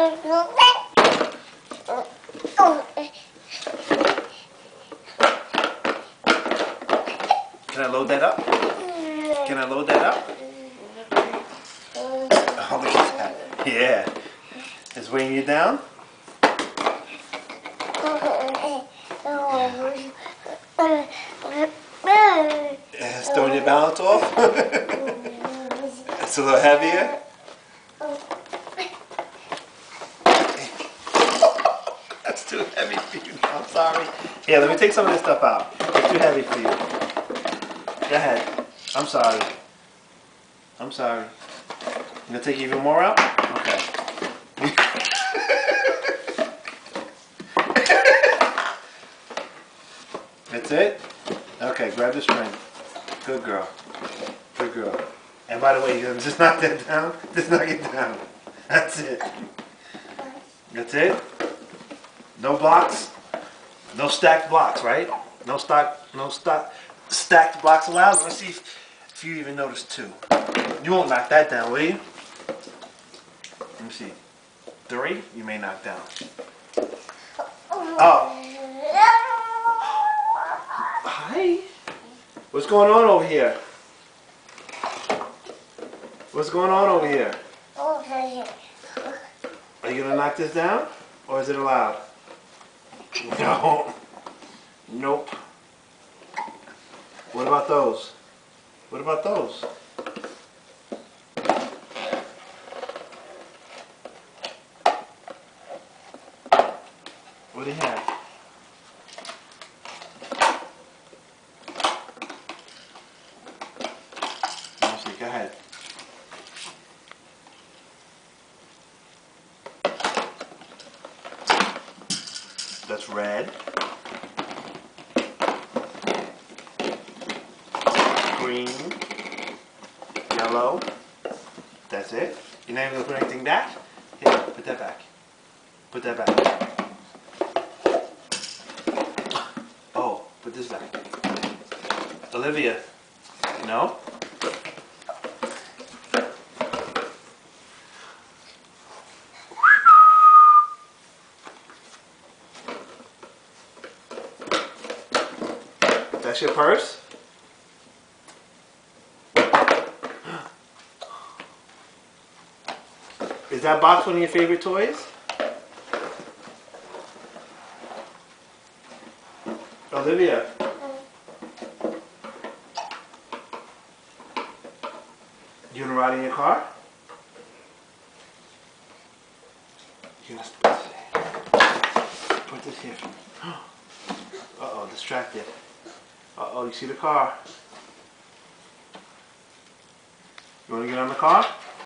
Can I load that up? Can I load that up? Oh, look at that. Yeah. It's weighing you down? It's throwing your balance off? It's a little heavier? That's too heavy for you. I'm sorry. Here, let me take some of this stuff out. It's too heavy for you. Go ahead. I'm sorry. I'm sorry. You gonna take even more out? Okay. That's it? Okay, grab the string. Good girl. Good girl. And by the way, you gonna just knock that down? Just knock it down. That's it. That's it? No blocks? No stacked blocks, right? No stacked blocks allowed? Let's see if you even notice two. You won't knock that down, will you? Let me see. 3, you may knock down. Oh. Hi. What's going on over here? What's going on over here? Are you gonna knock this down? Or is it allowed? No. Nope. What about those? What about those? What do you have? Let me see, go ahead. That's red. Green. Yellow. That's it. You're not even going to put anything back? Here, put that back. Put that back. Oh, put this back. Olivia. No? That's your purse? Is that box one of your favorite toys? Olivia. You gonna ride in your car? You gonna put this here. Uh-oh, distracted. Uh-oh, you see the car? You wanna get on the car?